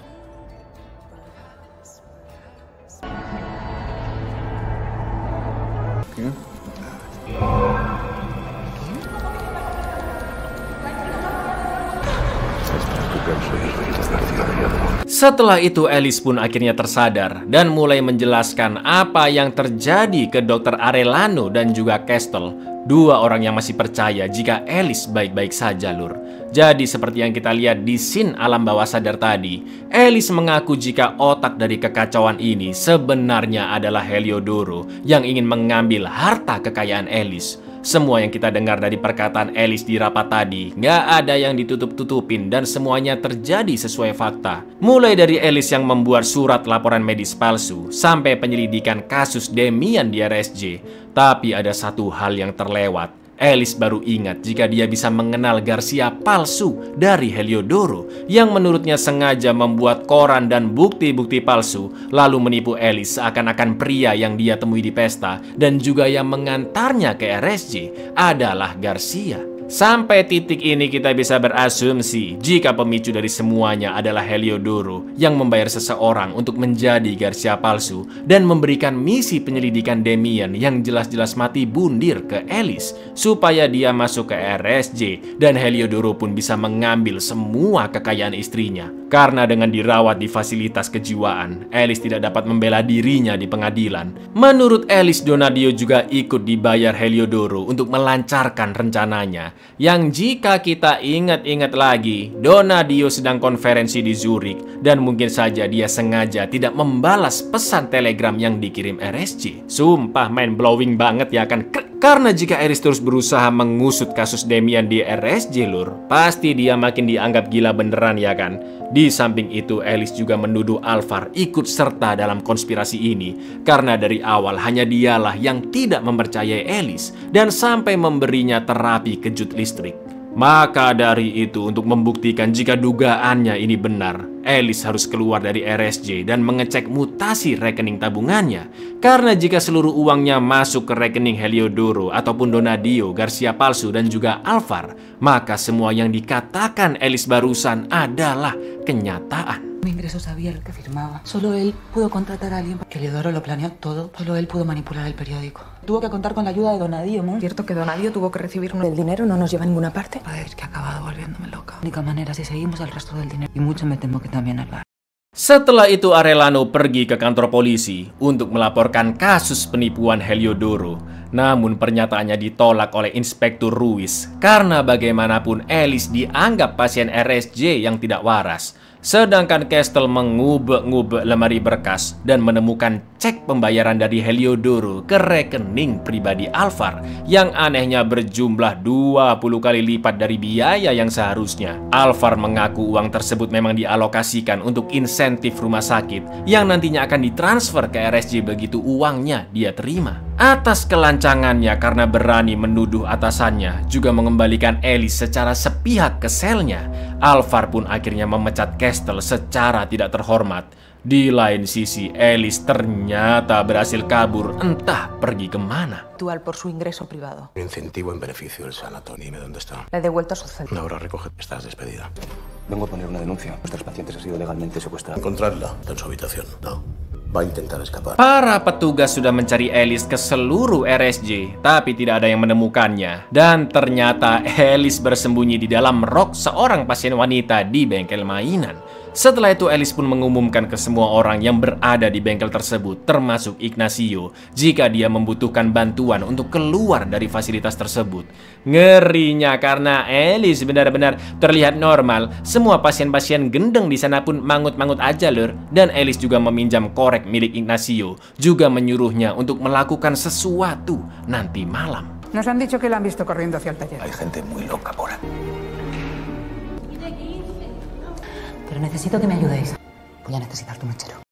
Setelah itu Alice pun akhirnya tersadar dan mulai menjelaskan apa yang terjadi ke Dr. Arellano dan juga Castle, dua orang yang masih percaya jika Alice baik-baik saja lur. Jadi seperti yang kita lihat di scene alam bawah sadar tadi, Alice mengaku jika otak dari kekacauan ini sebenarnya adalah Heliodoro yang ingin mengambil harta kekayaan Alice. Semua yang kita dengar dari perkataan Alice di rapat tadi, nggak ada yang ditutup-tutupin dan semuanya terjadi sesuai fakta. Mulai dari Alice yang membuat surat laporan medis palsu, sampai penyelidikan kasus Demian di RSJ. Tapi ada satu hal yang terlewat. Alice baru ingat jika dia bisa mengenal Garcia palsu dari Heliodoro yang menurutnya sengaja membuat koran dan bukti-bukti palsu lalu menipu Alice seakan-akan pria yang dia temui di pesta dan juga yang mengantarnya ke RSJ adalah Garcia. Sampai titik ini kita bisa berasumsi jika pemicu dari semuanya adalah Heliodoro yang membayar seseorang untuk menjadi Garcia palsu dan memberikan misi penyelidikan Demian yang jelas-jelas mati bundir ke Alice supaya dia masuk ke RSJ dan Heliodoro pun bisa mengambil semua kekayaan istrinya. Karena dengan dirawat di fasilitas kejiwaan, Alice tidak dapat membela dirinya di pengadilan. Menurut Alice, Donadio juga ikut dibayar Heliodoro untuk melancarkan rencananya. Yang jika kita ingat-ingat lagi, Donadio sedang konferensi di Zurich dan mungkin saja dia sengaja tidak membalas pesan telegram yang dikirim RSJ. Sumpah mind blowing banget ya kan? Karena jika Alice terus berusaha mengusut kasus Demian di RSJ lur, pasti dia makin dianggap gila beneran ya kan? Di samping itu Alice juga menuduh Alvar ikut serta dalam konspirasi ini karena dari awal hanya dialah yang tidak mempercayai Alice dan sampai memberinya terapi kejut listrik. Maka dari itu untuk membuktikan jika dugaannya ini benar, Alice harus keluar dari RSJ dan mengecek mutasi rekening tabungannya. Karena jika seluruh uangnya masuk ke rekening Heliodoro ataupun Donadio, Garcia palsu dan juga Alvar, maka semua yang dikatakan Alice barusan adalah kenyataan. Mi ingreso sabía lo que firmaba. Solo él pudo contratar a alguien. Que Heliodoro lo planeó todo. Solo él pudo manipular el periódico. Tuvo que contar con la ayuda de Donadio, ¿no? ¿Cierto que Donadio tuvo que recibir el dinero? ¿No nos lleva a ninguna parte? A ver, que ha acabado volviéndome loca. La única manera si seguimos el resto del dinero. Y mucho me temo que también al bar. Setelah itu Arellano pergi ke kantor polisi untuk melaporkan kasus penipuan Heliodoro. Namun pernyataannya ditolak oleh Inspektur Ruiz karena bagaimanapun Alice dianggap pasien RSJ yang tidak waras. Sedangkan Castle mengubek-ngubek lemari berkas dan menemukan cek pembayaran dari Heliodoro ke rekening pribadi Alvar yang anehnya berjumlah 20 kali lipat dari biaya yang seharusnya. Alvar mengaku uang tersebut memang dialokasikan untuk insentif rumah sakit yang nantinya akan ditransfer ke RSJ begitu uangnya dia terima. Atas kelancangannya karena berani menuduh atasannya juga mengembalikan Alice secara sepihak ke selnya, Alvar pun akhirnya memecat Castle secara tidak terhormat. Di lain sisi, Alice ternyata berhasil kabur entah pergi kemana. Actual por su ingreso privado. Incentivo en beneficio del sanatorio. Dime dónde está. Le he devuelto a su celda. Ahora recoge. Estás despedida. Vengo a poner una denuncia. Nuestros pacientes han sido legalmente secuestrados. Encontrarla. Está en su habitación. No. Va a intentar escapar. Para petugas sudah mencari Alice ke seluruh RSJ, tapi tidak ada yang menemukannya. Dan ternyata Alice bersembunyi di dalam rok seorang pasien wanita di bengkel mainan. Setelah itu Alice pun mengumumkan ke semua orang yang berada di bengkel tersebut, termasuk Ignacio, jika dia membutuhkan bantuan untuk keluar dari fasilitas tersebut. Ngerinya karena Alice benar-benar terlihat normal, semua pasien-pasien gendeng di sana pun mangut-mangut aja lur. Dan Alice juga meminjam korek milik Ignacio, juga menyuruhnya untuk melakukan sesuatu nanti malam. Nos han dicho que la han visto corriendo hacia el taller. Hay gente muy loca por ahí. Pero necesito que me ayudéis. Voy a necesitar tu mechero.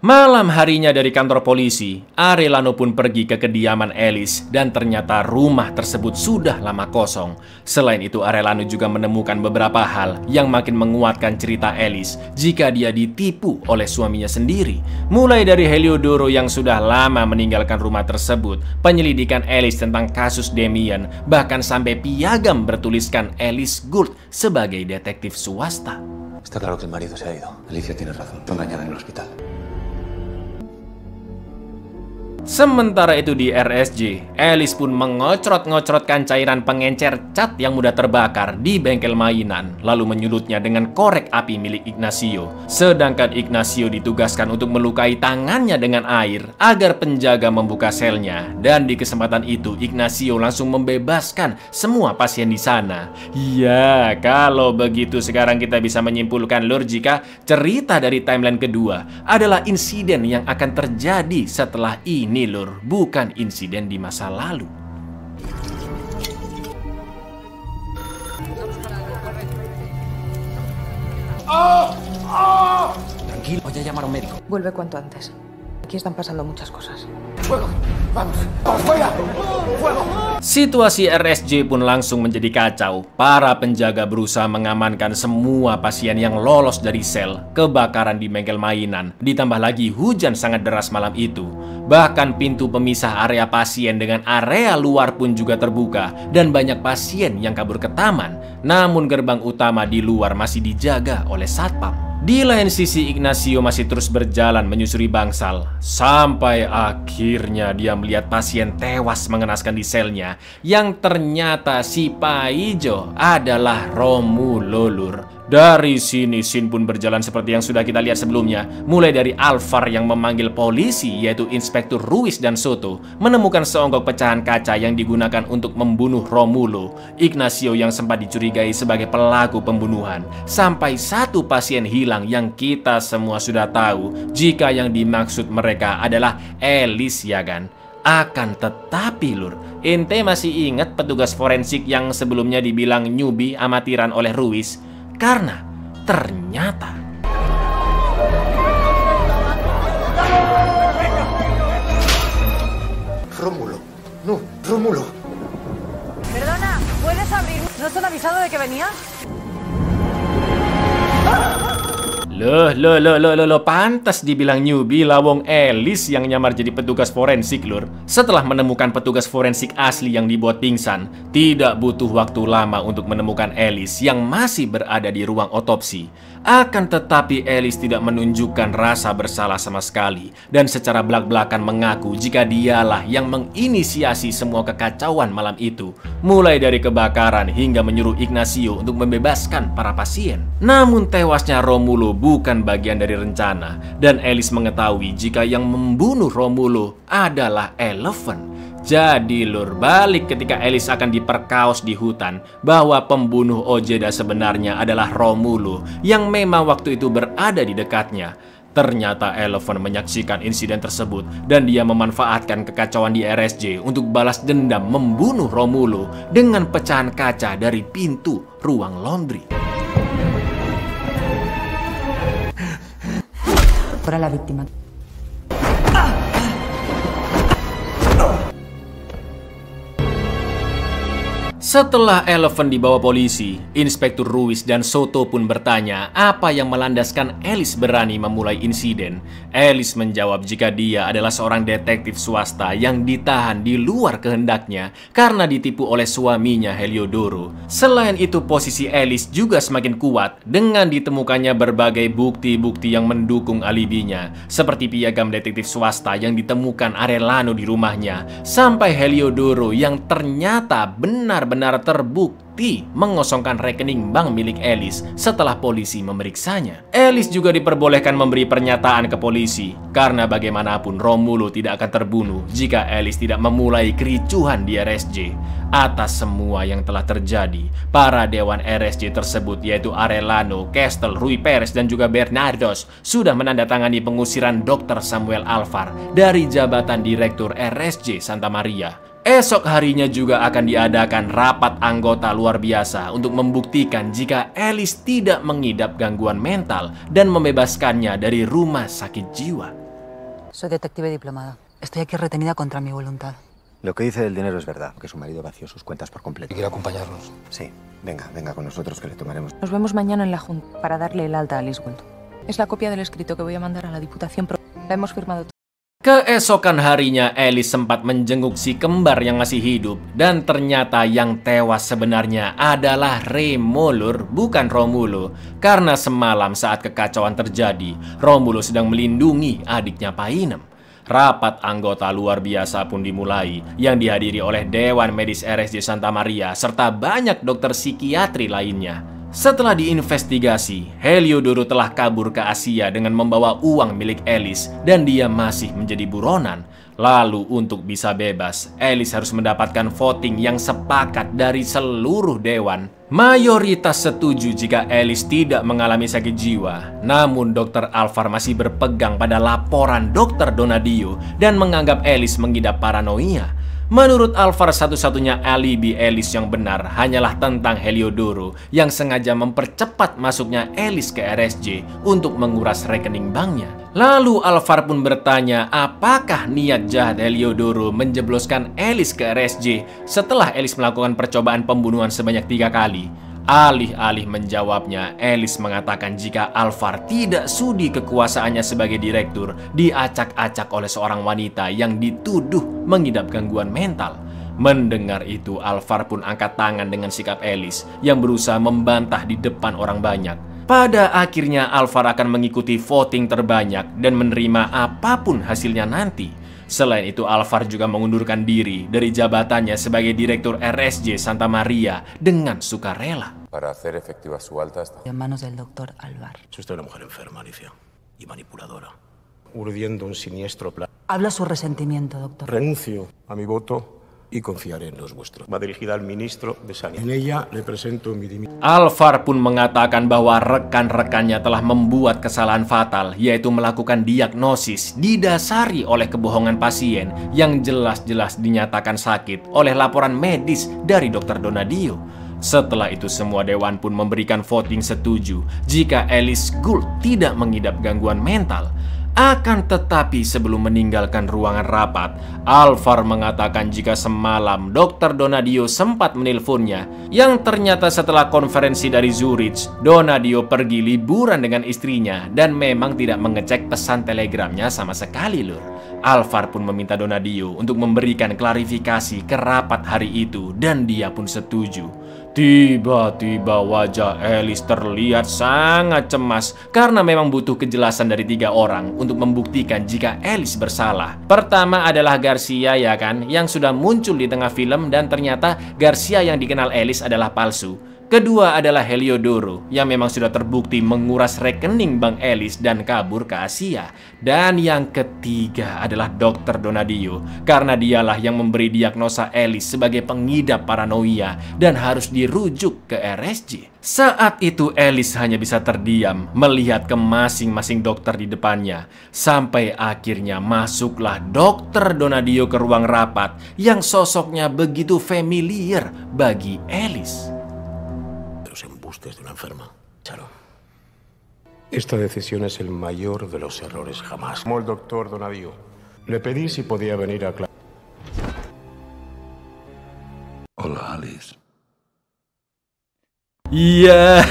Malam harinya dari kantor polisi, Arellano pun pergi ke kediaman Alice dan ternyata rumah tersebut sudah lama kosong. Selain itu, Arellano juga menemukan beberapa hal yang makin menguatkan cerita Alice jika dia ditipu oleh suaminya sendiri. Mulai dari Heliodoro yang sudah lama meninggalkan rumah tersebut, penyelidikan Alice tentang kasus Damien, bahkan sampai piagam bertuliskan Alice Gould sebagai detektif swasta. Está claro que el marido se ha ido. Alicia tiene razón. Fue engañada en el hospital. Sementara itu di RSJ, Alice pun mengocrot-ngocrotkan cairan pengencer cat yang mudah terbakar di bengkel mainan, lalu menyulutnya dengan korek api milik Ignacio. Sedangkan Ignacio ditugaskan untuk melukai tangannya dengan air agar penjaga membuka selnya. Dan di kesempatan itu, Ignacio langsung membebaskan semua pasien di sana. Ya, kalau begitu sekarang kita bisa menyimpulkan lur jika cerita dari timeline kedua adalah insiden yang akan terjadi setelah ini. Ini lur, bukan insiden di masa lalu. Tranquilo, voy a llamar a un médico. Vuelve cuanto antes. Aquí están pasando muchas cosas. ¡Fuego! ¡Vamos! ¡Vamos fuera! ¡Fuego! Situasi RSJ pun langsung menjadi kacau. Para penjaga berusaha mengamankan semua pasien yang lolos dari sel kebakaran di bengkel mainan. Ditambah lagi hujan sangat deras malam itu. Bahkan pintu pemisah area pasien dengan area luar pun juga terbuka dan banyak pasien yang kabur ke taman. Namun gerbang utama di luar masih dijaga oleh satpam. Di lain sisi, Ignacio masih terus berjalan menyusuri bangsal. Sampai akhirnya dia melihat pasien tewas mengenaskan di selnya. Yang ternyata si Paijo adalah Romulo lur. Dari sini, scene pun berjalan seperti yang sudah kita lihat sebelumnya. Mulai dari Alvar yang memanggil polisi, yaitu Inspektur Ruiz dan Soto, menemukan seonggok pecahan kaca yang digunakan untuk membunuh Romulo. Ignacio yang sempat dicurigai sebagai pelaku pembunuhan. Sampai satu pasien hilang yang kita semua sudah tahu jika yang dimaksud mereka adalah Alice ya kan? Akan tetapi lur, ente masih ingat petugas forensik yang sebelumnya dibilang newbie amatiran oleh Ruiz? Karena ternyata Rómulo. No, Rómulo. Perdona, ¿puedes abrir? ¿No te han avisado de que venía? Loh, pantas dibilang newbie lawong Alice yang nyamar jadi petugas forensik lur. Setelah menemukan petugas forensik asli yang dibuat pingsan, tidak butuh waktu lama untuk menemukan Alice yang masih berada di ruang otopsi. Akan tetapi Alice tidak menunjukkan rasa bersalah sama sekali dan secara belak-belakan mengaku jika dialah yang menginisiasi semua kekacauan malam itu, mulai dari kebakaran hingga menyuruh Ignacio untuk membebaskan para pasien. Namun tewasnya Romulo bukan bagian dari rencana dan Alice mengetahui jika yang membunuh Romulo adalah Eleven. Jadi lur, balik ketika Alice akan diperkaos di hutan bahwa pembunuh Ojeda sebenarnya adalah Romulo yang memang waktu itu berada di dekatnya. Ternyata Eleven menyaksikan insiden tersebut dan dia memanfaatkan kekacauan di RSJ untuk balas dendam membunuh Romulo dengan pecahan kaca dari pintu ruang laundry. Fuera la víctima. Setelah Eleven dibawa polisi, Inspektur Ruiz dan Soto pun bertanya apa yang melandaskan Alice berani memulai insiden. Alice menjawab jika dia adalah seorang detektif swasta yang ditahan di luar kehendaknya karena ditipu oleh suaminya Heliodoro. Selain itu, posisi Alice juga semakin kuat dengan ditemukannya berbagai bukti-bukti yang mendukung alibinya, seperti piagam detektif swasta yang ditemukan Arellano di rumahnya, sampai Heliodoro yang ternyata benar-benar benar-benar terbukti mengosongkan rekening bank milik Alice setelah polisi memeriksanya. Alice juga diperbolehkan memberi pernyataan ke polisi, karena bagaimanapun Romulo tidak akan terbunuh jika Alice tidak memulai kericuhan di RSJ. Atas semua yang telah terjadi, para dewan RSJ tersebut yaitu Arellano, Castle, Rui Perez, dan juga Bernardos sudah menandatangani pengusiran Dr. Samuel Alvar dari jabatan Direktur RSJ Santa Maria. Esok harinya juga akan diadakan rapat anggota luar biasa untuk membuktikan jika Alice tidak mengidap gangguan mental dan membebaskannya dari rumah sakit jiwa. Soy detective diplomada. Estoy aquí retenida contra mi voluntad. Lo que dice del dinero es verdad, que su marido vació sus cuentas por completo. ¿Y quiere acompañarnos? Sí, venga con nosotros que le tomaremos. Nos vemos mañana en la Junta para darle el alta a Alice Gould. Es la copia del escrito que voy a mandar a la Diputación. La hemos firmado. Keesokan harinya, Alice sempat menjenguk si kembar yang masih hidup, dan ternyata yang tewas sebenarnya adalah Remo, Lur, bukan Romulo. Karena semalam saat kekacauan terjadi, Romulo sedang melindungi adiknya Painem. Rapat anggota luar biasa pun dimulai, yang dihadiri oleh Dewan Medis RSJ Santa Maria serta banyak dokter psikiatri lainnya. Setelah diinvestigasi, Heliodoro telah kabur ke Asia dengan membawa uang milik Alice dan dia masih menjadi buronan. Lalu untuk bisa bebas, Alice harus mendapatkan voting yang sepakat dari seluruh dewan. Mayoritas setuju jika Alice tidak mengalami sakit jiwa. Namun Dr. Alvar masih berpegang pada laporan Dr. Donadio dan menganggap Alice mengidap paranoia. Menurut Alvar, satu-satunya alibi Alice yang benar hanyalah tentang Heliodoro yang sengaja mempercepat masuknya Alice ke RSJ untuk menguras rekening banknya. Lalu Alvar pun bertanya apakah niat jahat Heliodoro menjebloskan Alice ke RSJ setelah Alice melakukan percobaan pembunuhan sebanyak 3 kali. Alih-alih menjawabnya, Alice mengatakan jika Alvar tidak sudi kekuasaannya sebagai direktur diacak-acak oleh seorang wanita yang dituduh mengidap gangguan mental. Mendengar itu, Alvar pun angkat tangan dengan sikap Alice yang berusaha membantah di depan orang banyak. Pada akhirnya Alvar akan mengikuti voting terbanyak dan menerima apapun hasilnya nanti. Selain itu, Alvar juga mengundurkan diri dari jabatannya sebagai Direktur RSJ Santa Maria dengan sukarela. Para hacer efectiva su alta está En manos del doctor Alvar. Es usted una mujer enferma, Alicia, y manipuladora, urdiendo un siniestro plan. Habla su resentimiento, doctor. Renuncio a mi voto y confiaré en los vuestros. Va dirigida al ministro de Sanidad. En ella le presento mi dimisión. Alvar pun mengatakan bahwa rekan-rekannya telah membuat kesalahan fatal, yaitu melakukan diagnosis didasari oleh kebohongan pasien yang jelas-jelas dinyatakan sakit oleh laporan medis dari Dr. Donadio. Setelah itu semua dewan pun memberikan voting setuju jika Alice Gould tidak mengidap gangguan mental. Akan tetapi sebelum meninggalkan ruangan rapat, Alvar mengatakan jika semalam Dr. Donadio sempat menelponnya, yang ternyata setelah konferensi dari Zurich, Donadio pergi liburan dengan istrinya dan memang tidak mengecek pesan telegramnya sama sekali, Lur. Alvar pun meminta Donadio untuk memberikan klarifikasi ke rapat hari itu dan dia pun setuju. Tiba-tiba wajah Alice terlihat sangat cemas karena memang butuh kejelasan dari 3 orang untuk membuktikan jika Alice bersalah. Pertama adalah Garcia, ya kan, yang sudah muncul di tengah film dan ternyata Garcia yang dikenal Alice adalah palsu. Kedua adalah Heliodoro yang memang sudah terbukti menguras rekening bank Alice dan kabur ke Asia. Dan yang ketiga adalah Dr. Donadio karena dialah yang memberi diagnosa Alice sebagai pengidap paranoia dan harus dirujuk ke RSJ. Saat itu Alice hanya bisa terdiam melihat ke masing-masing dokter di depannya. Sampai akhirnya masuklah Dr. Donadio ke ruang rapat yang sosoknya begitu familiar bagi Alice. Los embustes de una enferma. Charo. Esta decisión es el mayor de los errores jamás. Como el doctor Donadio, le pedí si podía venir a Hola, Alice. Iya,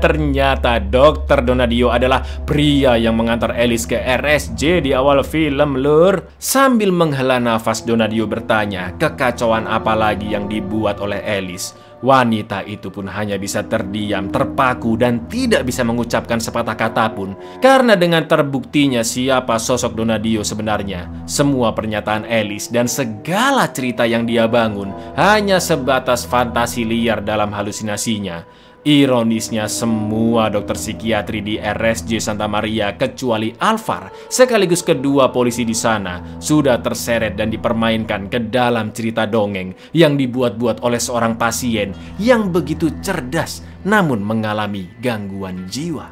ternyata Dr. Donadio adalah pria yang mengantar Alice ke RSJ di awal film, Lur. Sambil menghela nafas, Donadio bertanya kekacauan apa lagi yang dibuat oleh Alice. Wanita itu pun hanya bisa terdiam, terpaku, dan tidak bisa mengucapkan sepatah kata pun. Karena dengan terbuktinya siapa sosok Donadio sebenarnya, semua pernyataan Alice dan segala cerita yang dia bangun hanya sebatas fantasi liar dalam halusinasinya. Ironisnya, semua dokter psikiatri di RSJ Santa Maria kecuali Alvar, sekaligus kedua polisi di sana, sudah terseret dan dipermainkan ke dalam cerita dongeng yang dibuat-buat oleh seorang pasien yang begitu cerdas namun mengalami gangguan jiwa.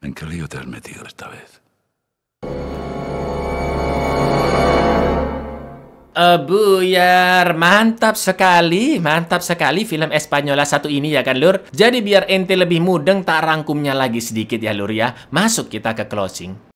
¿En qué lío te has metido esta vez? Buyar, mantap sekali film Espanyola satu ini ya kan Lur. Jadi biar ente lebih mudeng, tak rangkumnya lagi sedikit ya Lur ya. Masuk kita ke closing.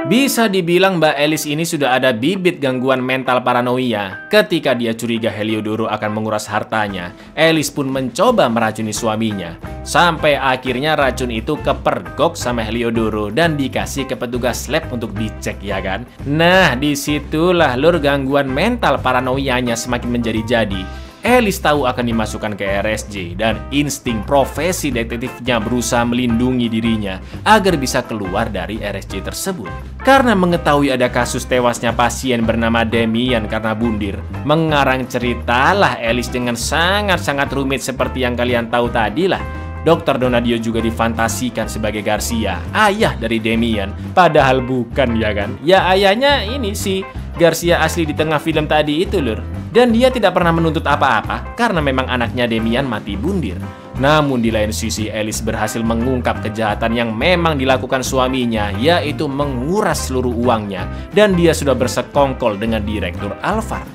Bisa dibilang Mbak Alice ini sudah ada bibit gangguan mental paranoia. Ketika dia curiga Heliodoro akan menguras hartanya, Alice pun mencoba meracuni suaminya. Sampai akhirnya racun itu kepergok sama Heliodoro dan dikasih ke petugas lab untuk dicek ya kan. Nah disitulah Lur gangguan mental paranoianya semakin menjadi-jadi. Alice tahu akan dimasukkan ke RSJ dan insting profesi detektifnya berusaha melindungi dirinya agar bisa keluar dari RSJ tersebut. Karena mengetahui ada kasus tewasnya pasien bernama Demian karena bundir, mengarang ceritalah Alice dengan sangat-sangat rumit seperti yang kalian tahu tadi lah. Dr. Donadio juga difantasikan sebagai Garcia, ayah dari Demian, padahal bukan ya kan? Ya ayahnya ini sih Garcia asli di tengah film tadi itu Lur. Dan dia tidak pernah menuntut apa-apa karena memang anaknya Demian mati bundir. Namun di lain sisi Alice berhasil mengungkap kejahatan yang memang dilakukan suaminya, yaitu menguras seluruh uangnya, dan dia sudah bersekongkol dengan Direktur Alvar.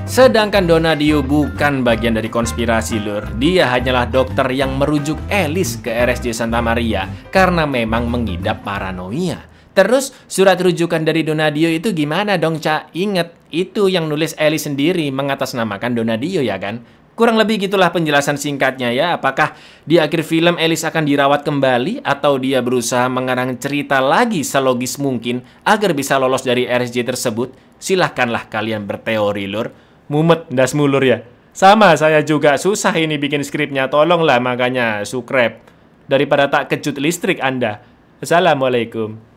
Sedangkan Donadio bukan bagian dari konspirasi Lur. Dia hanyalah dokter yang merujuk Alice ke RSJ Santa Maria karena memang mengidap paranoia. Terus surat rujukan dari Donadio itu gimana dong Cak? Ingat, itu yang nulis Alice sendiri mengatasnamakan Donadio ya kan? Kurang lebih gitulah penjelasan singkatnya ya. Apakah di akhir film Alice akan dirawat kembali atau dia berusaha mengarang cerita lagi selogis mungkin agar bisa lolos dari RSJ tersebut? Silahkanlah kalian berteori Lur. Mumet ndas mulur ya. Sama saya juga susah ini bikin skripnya. Tolonglah makanya subscribe daripada tak kejut listrik Anda. Assalamualaikum.